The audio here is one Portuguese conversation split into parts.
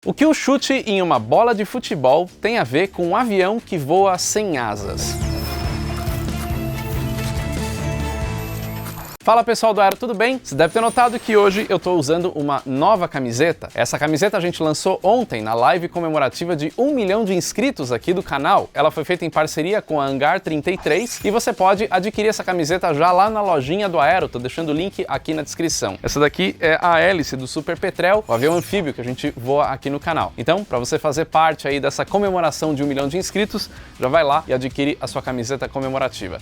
O que o chute em uma bola de futebol tem a ver com um avião que voa sem asas? Fala pessoal do Aero, tudo bem? Você deve ter notado que hoje eu estou usando uma nova camiseta. Essa camiseta a gente lançou ontem na live comemorativa de 1 milhão de inscritos aqui do canal. Ela foi feita em parceria com a Hangar 33 e você pode adquirir essa camiseta já lá na lojinha do Aero. Tô deixando o link aqui na descrição. Essa daqui é a hélice do Super Petrel, o avião anfíbio que a gente voa aqui no canal. Então, para você fazer parte aí dessa comemoração de 1 milhão de inscritos, já vai lá e adquire a sua camiseta comemorativa.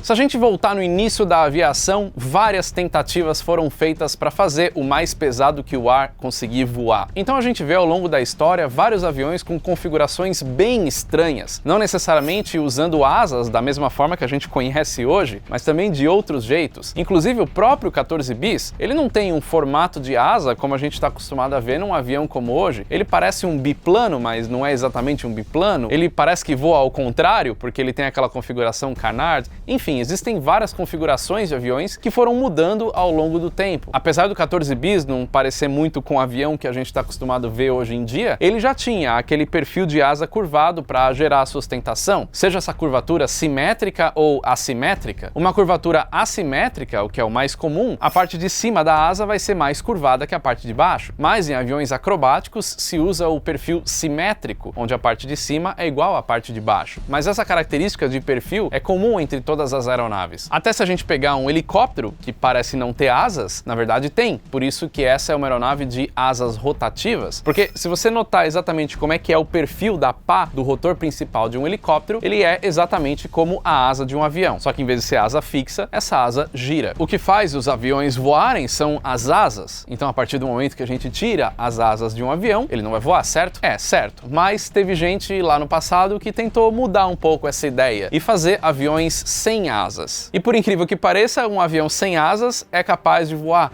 Se a gente voltar no início da aviação, várias tentativas foram feitas para fazer o mais pesado que o ar conseguir voar. Então a gente vê ao longo da história vários aviões com configurações bem estranhas, não necessariamente usando asas da mesma forma que a gente conhece hoje, mas também de outros jeitos. Inclusive o próprio 14 bis, ele não tem um formato de asa como a gente está acostumado a ver num avião como hoje. Ele parece um biplano, mas não é exatamente um biplano. Ele parece que voa ao contrário, porque ele tem aquela configuração canard. Enfim, existem várias configurações de aviões que foram mudando ao longo do tempo. Apesar do 14 bis não parecer muito com o avião que a gente está acostumado a ver hoje em dia, ele já tinha aquele perfil de asa curvado para gerar sustentação, seja essa curvatura simétrica ou assimétrica. Uma curvatura assimétrica, o que é o mais comum, a parte de cima da asa vai ser mais curvada que a parte de baixo. Mas em aviões acrobáticos se usa o perfil simétrico, onde a parte de cima é igual à parte de baixo. Mas essa característica de perfil é comum entre todas as aeronaves. Até se a gente pegar um helicóptero que parece não ter asas, na verdade tem. Por isso que essa é uma aeronave de asas rotativas. Porque se você notar exatamente como é que é o perfil da pá do rotor principal de um helicóptero, ele é exatamente como a asa de um avião. Só que em vez de ser asa fixa, essa asa gira. O que faz os aviões voarem são as asas. Então a partir do momento que a gente tira as asas de um avião, ele não vai voar, certo? É, certo. Mas teve gente lá no passado que tentou mudar um pouco essa ideia e fazer aviões sem asas. E por incrível que pareça, um avião sem asas é capaz de voar.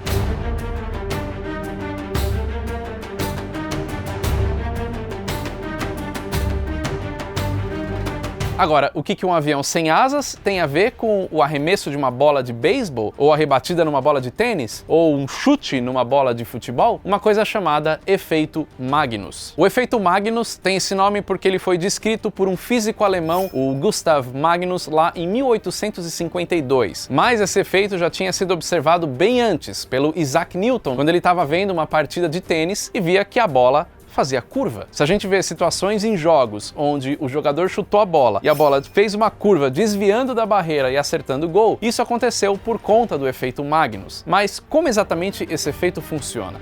Agora, o que um avião sem asas tem a ver com o arremesso de uma bola de beisebol, ou a rebatida numa bola de tênis, ou um chute numa bola de futebol? Uma coisa chamada efeito Magnus. O efeito Magnus tem esse nome porque ele foi descrito por um físico alemão, o Gustav Magnus, lá em 1852. Mas esse efeito já tinha sido observado bem antes, pelo Isaac Newton, quando ele estava vendo uma partida de tênis e via que a bola fazia curva. Se a gente vê situações em jogos onde o jogador chutou a bola e a bola fez uma curva desviando da barreira e acertando o gol, isso aconteceu por conta do efeito Magnus. Mas como exatamente esse efeito funciona?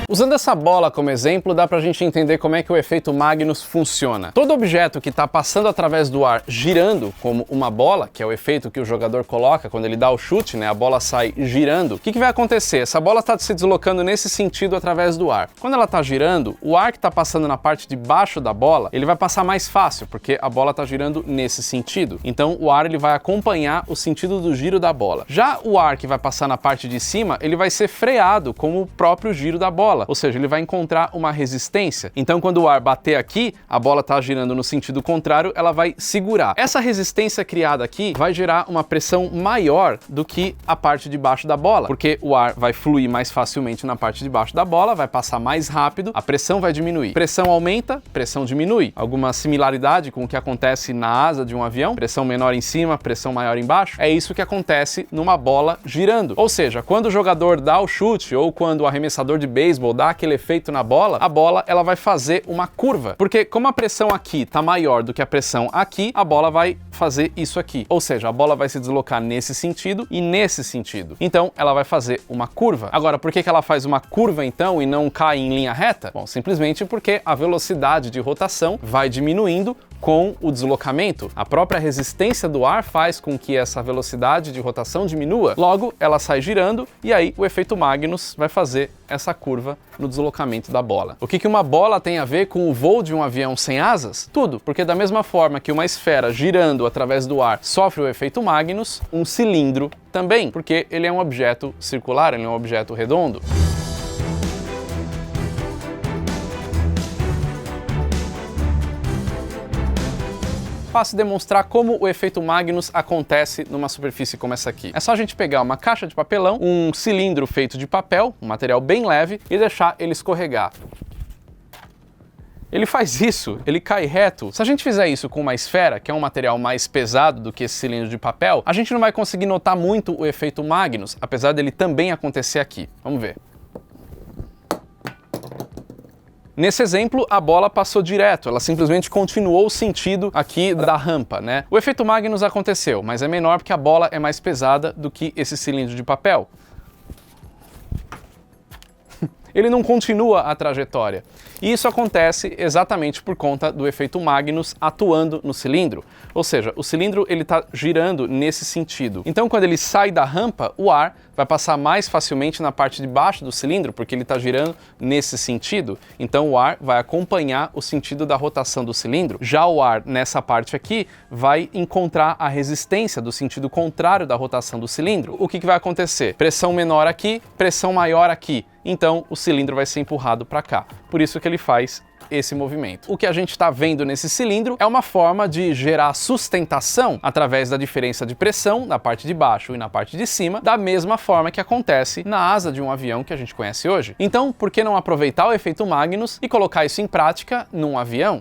Usando essa bola como exemplo, dá pra gente entender como é que o efeito Magnus funciona. Todo objeto que está passando através do ar girando como uma bola, que é o efeito que o jogador coloca quando ele dá o chute, né? A bola sai girando. O que vai acontecer? Essa bola está se deslocando nesse sentido através do ar. Quando ela está girando, o ar que está passando na parte de baixo da bola, ele vai passar mais fácil, porque a bola está girando nesse sentido. Então o ar ele vai acompanhar o sentido do giro da bola. Já o ar que vai passar na parte de cima, ele vai ser freado como o próprio giro da bola. Ou seja, ele vai encontrar uma resistência. Então, quando o ar bater aqui, a bola está girando no sentido contrário, ela vai segurar. Essa resistência criada aqui vai gerar uma pressão maior do que a parte de baixo da bola, porque o ar vai fluir mais facilmente na parte de baixo da bola, vai passar mais rápido, a pressão vai diminuir. Pressão aumenta, pressão diminui. Alguma similaridade com o que acontece na asa de um avião? Pressão menor em cima, pressão maior embaixo? É isso que acontece numa bola girando. Ou seja, quando o jogador dá o chute ou quando o arremessador de beisebol dá aquele efeito na bola, a bola ela vai fazer uma curva. Porque como a pressão aqui está maior do que a pressão aqui, a bola vai fazer isso aqui. Ou seja, a bola vai se deslocar nesse sentido e nesse sentido. Então, ela vai fazer uma curva. Agora, por que ela faz uma curva então e não cai em linha reta? Bom, simplesmente porque a velocidade de rotação vai diminuindo com o deslocamento. A própria resistência do ar faz com que essa velocidade de rotação diminua, logo ela sai girando e aí o efeito Magnus vai fazer essa curva no deslocamento da bola. O que uma bola tem a ver com o voo de um avião sem asas? Tudo, porque da mesma forma que uma esfera girando através do ar sofre o efeito Magnus, um cilindro também, porque ele é um objeto circular, ele é um objeto redondo. fácil demonstrar como o efeito Magnus acontece numa superfície como essa aqui. É só a gente pegar uma caixa de papelão, um cilindro feito de papel, um material bem leve, e deixar ele escorregar. Ele faz isso, ele cai reto. Se a gente fizer isso com uma esfera, que é um material mais pesado do que esse cilindro de papel, a gente não vai conseguir notar muito o efeito Magnus, apesar dele também acontecer aqui. Vamos ver. Nesse exemplo, a bola passou direto, ela simplesmente continuou o sentido aqui da rampa, né? O efeito Magnus aconteceu, mas é menor porque a bola é mais pesada do que esse cilindro de papel. Ele não continua a trajetória. E isso acontece exatamente por conta do efeito Magnus atuando no cilindro. Ou seja, o cilindro ele está girando nesse sentido. Então, quando ele sai da rampa, o ar vai passar mais facilmente na parte de baixo do cilindro, porque ele está girando nesse sentido. Então, o ar vai acompanhar o sentido da rotação do cilindro. Já o ar, nessa parte aqui, vai encontrar a resistência do sentido contrário da rotação do cilindro. O que vai acontecer? Pressão menor aqui, pressão maior aqui. Então, o cilindro vai ser empurrado para cá. Por isso que ele faz esse movimento. O que a gente está vendo nesse cilindro é uma forma de gerar sustentação através da diferença de pressão na parte de baixo e na parte de cima, da mesma forma que acontece na asa de um avião que a gente conhece hoje. Então, por que não aproveitar o efeito Magnus e colocar isso em prática num avião?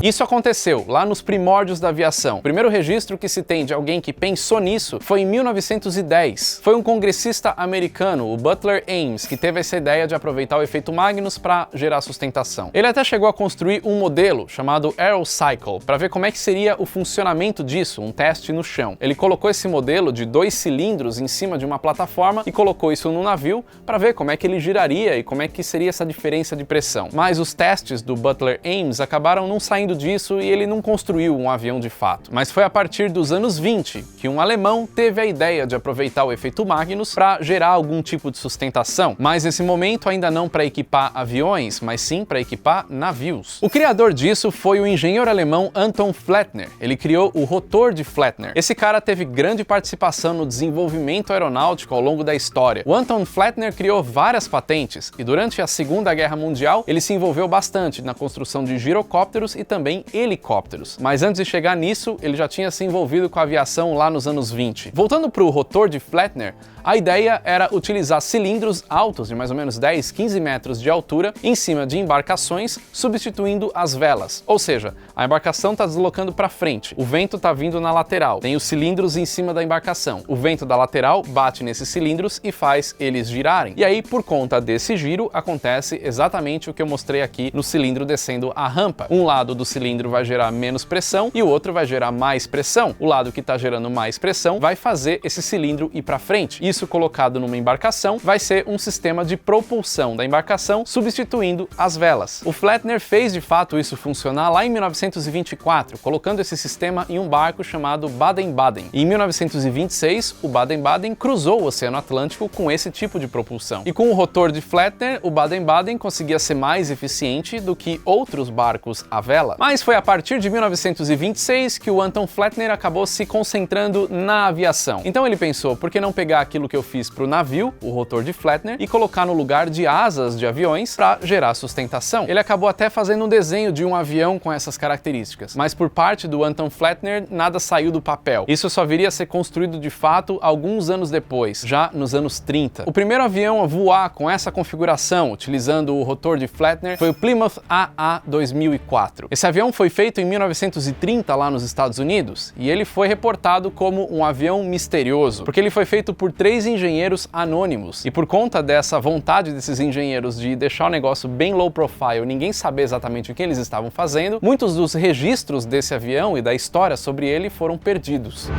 Isso aconteceu lá nos primórdios da aviação. O primeiro registro que se tem de alguém que pensou nisso foi em 1910. Foi um congressista americano, o Butler Ames, que teve essa ideia de aproveitar o efeito Magnus para gerar sustentação. Ele até chegou a construir um modelo chamado Aerocycle para ver como é que seria o funcionamento disso, um teste no chão. Ele colocou esse modelo de 2 cilindros em cima de uma plataforma e colocou isso num navio para ver como é que ele giraria e como é que seria essa diferença de pressão. Mas os testes do Butler Ames acabaram não saindo disso e ele não construiu um avião de fato. Mas foi a partir dos anos 20 que um alemão teve a ideia de aproveitar o efeito Magnus para gerar algum tipo de sustentação, mas nesse momento ainda não para equipar aviões, mas sim para equipar navios. O criador disso foi o engenheiro alemão Anton Flettner. Ele criou o rotor de Flettner. Esse cara teve grande participação no desenvolvimento aeronáutico ao longo da história. O Anton Flettner criou várias patentes e durante a Segunda Guerra Mundial ele se envolveu bastante na construção de girocópteros e também helicópteros. Mas antes de chegar nisso, ele já tinha se envolvido com a aviação lá nos anos 20. Voltando para o rotor de Flettner, a ideia era utilizar cilindros altos de mais ou menos 10, 15 metros de altura em cima de embarcações, substituindo as velas. Ou seja, a embarcação está deslocando para frente, o vento está vindo na lateral, tem os cilindros em cima da embarcação. O vento da lateral bate nesses cilindros e faz eles girarem. E aí, por conta desse giro, acontece exatamente o que eu mostrei aqui no cilindro descendo a rampa. Um lado do cilindro vai gerar menos pressão e o outro vai gerar mais pressão. O lado que está gerando mais pressão vai fazer esse cilindro ir para frente. Isso colocado numa embarcação vai ser um sistema de propulsão da embarcação substituindo as velas. O Flettner fez de fato isso funcionar lá em 1924, colocando esse sistema em um barco chamado Baden-Baden. E em 1926, o Baden-Baden cruzou o Oceano Atlântico com esse tipo de propulsão. E com o rotor de Flettner, o Baden-Baden conseguia ser mais eficiente do que outros barcos a vela. Mas foi a partir de 1926 que o Anton Flettner acabou se concentrando na aviação. Então ele pensou, por que não pegar aquilo que eu fiz para o navio, o rotor de Flettner, e colocar no lugar de asas de aviões para gerar sustentação. Ele acabou até fazendo um desenho de um avião com essas características. Mas por parte do Anton Flettner, nada saiu do papel. Isso só viria a ser construído de fato alguns anos depois, já nos anos 30. O primeiro avião a voar com essa configuração, utilizando o rotor de Flettner, foi o Plymouth AA-2004. Esse avião foi feito em 1930 lá nos Estados Unidos e ele foi reportado como um avião misterioso, porque ele foi feito por 3 engenheiros anônimos. E por conta dessa vontade desses engenheiros de deixar o negócio bem low profile, ninguém saber exatamente o que eles estavam fazendo, muitos dos registros desse avião e da história sobre ele foram perdidos.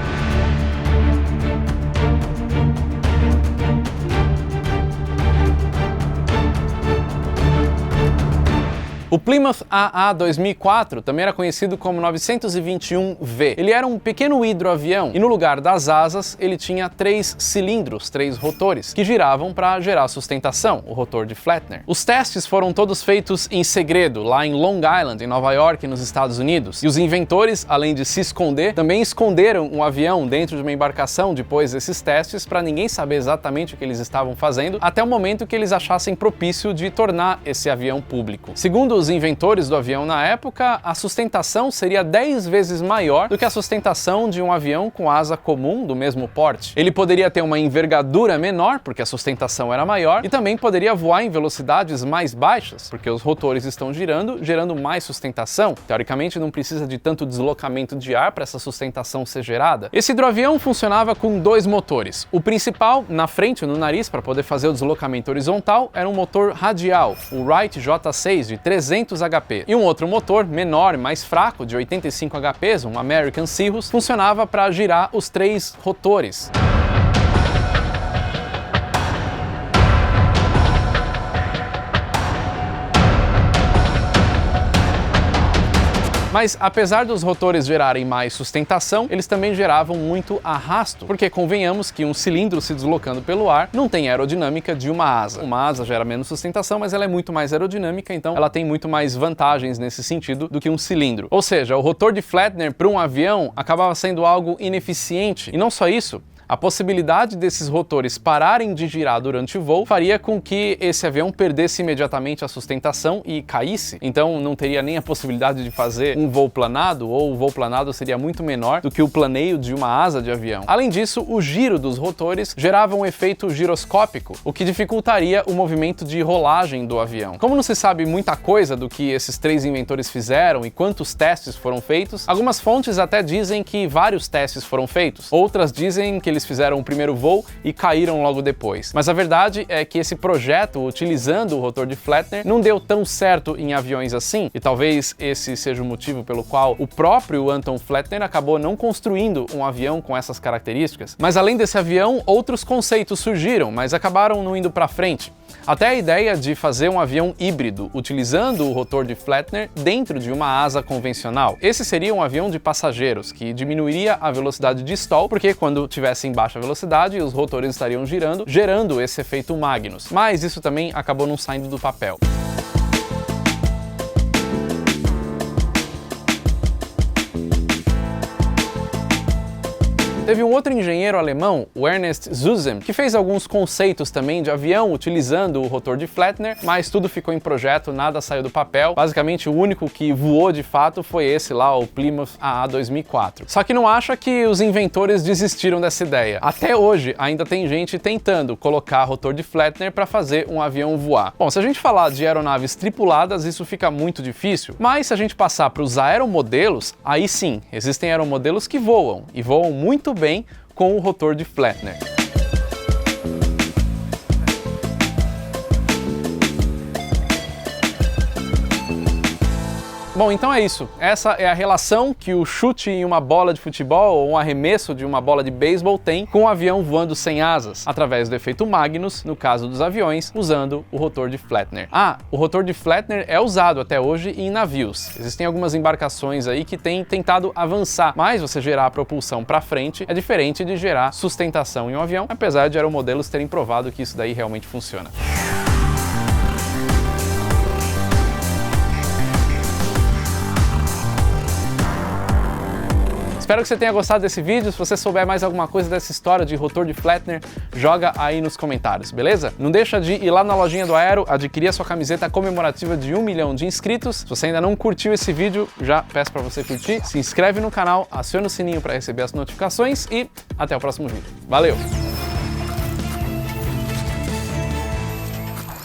O Plymouth AA 2004 também era conhecido como 921V. Ele era um pequeno hidroavião e no lugar das asas ele tinha 3 cilindros, 3 rotores, que giravam para gerar sustentação, o rotor de Flettner. Os testes foram todos feitos em segredo, lá em Long Island, em Nova York, nos Estados Unidos. E os inventores, além de se esconder, também esconderam um avião dentro de uma embarcação depois desses testes para ninguém saber exatamente o que eles estavam fazendo, até o momento que eles achassem propício de tornar esse avião público. Segundo os inventores do avião na época, a sustentação seria 10 vezes maior do que a sustentação de um avião com asa comum do mesmo porte. Ele poderia ter uma envergadura menor, porque a sustentação era maior, e também poderia voar em velocidades mais baixas, porque os rotores estão girando, gerando mais sustentação. Teoricamente não precisa de tanto deslocamento de ar para essa sustentação ser gerada. Esse hidroavião funcionava com 2 motores. O principal, na frente, no nariz, para poder fazer o deslocamento horizontal, era um motor radial, o Wright J6 de 300 HP. E um outro motor, menor e mais fraco, de 85 HP, um American Cirrus, funcionava para girar os 3 rotores. Mas apesar dos rotores gerarem mais sustentação, eles também geravam muito arrasto, porque convenhamos que um cilindro se deslocando pelo ar não tem aerodinâmica de uma asa. Uma asa gera menos sustentação, mas ela é muito mais aerodinâmica, então ela tem muito mais vantagens nesse sentido do que um cilindro. Ou seja, o rotor de Flettner para um avião acabava sendo algo ineficiente. E não só isso, a possibilidade desses rotores pararem de girar durante o voo faria com que esse avião perdesse imediatamente a sustentação e caísse. Então não teria nem a possibilidade de fazer um voo planado, ou o voo planado seria muito menor do que o planeio de uma asa de avião. Além disso, o giro dos rotores gerava um efeito giroscópico, o que dificultaria o movimento de rolagem do avião. Como não se sabe muita coisa do que esses 3 inventores fizeram e quantos testes foram feitos, algumas fontes até dizem que vários testes foram feitos. Outras dizem que eles fizeram o primeiro voo e caíram logo depois. Mas a verdade é que esse projeto, utilizando o rotor de Flettner, não deu tão certo em aviões assim, e talvez esse seja o motivo pelo qual o próprio Anton Flettner acabou não construindo um avião com essas características. Mas além desse avião, outros conceitos surgiram, mas acabaram não indo para frente. Até a ideia de fazer um avião híbrido, utilizando o rotor de Flettner dentro de uma asa convencional. Esse seria um avião de passageiros, que diminuiria a velocidade de stall, porque quando tivesse em baixa velocidade, os rotores estariam girando, gerando esse efeito Magnus. Mas isso também acabou não saindo do papel. Teve um outro engenheiro alemão, o Ernest Zuzem, que fez alguns conceitos também de avião utilizando o rotor de Flettner, mas tudo ficou em projeto, nada saiu do papel. Basicamente, o único que voou de fato foi esse lá, o Plymouth AA 2004. Só que não acha que os inventores desistiram dessa ideia. Até hoje, ainda tem gente tentando colocar rotor de Flettner para fazer um avião voar. Bom, se a gente falar de aeronaves tripuladas, isso fica muito difícil, mas se a gente passar para os aeromodelos, aí sim, existem aeromodelos que voam, e voam muito bem com o rotor de Flettner. Bom, então é isso. Essa é a relação que o chute em uma bola de futebol ou um arremesso de uma bola de beisebol tem com o avião voando sem asas, através do efeito Magnus, no caso dos aviões, usando o rotor de Flettner. O rotor de Flettner é usado até hoje em navios. Existem algumas embarcações aí que têm tentado avançar, mas você gerar a propulsão para frente é diferente de gerar sustentação em um avião, apesar de aeromodelos terem provado que isso daí realmente funciona. Espero que você tenha gostado desse vídeo. Se você souber mais alguma coisa dessa história de rotor de Flettner, joga aí nos comentários, beleza? Não deixa de ir lá na lojinha do Aero, adquirir a sua camiseta comemorativa de 1 milhão de inscritos. Se você ainda não curtiu esse vídeo, já peço para você curtir. Se inscreve no canal, aciona o sininho para receber as notificações e até o próximo vídeo. Valeu!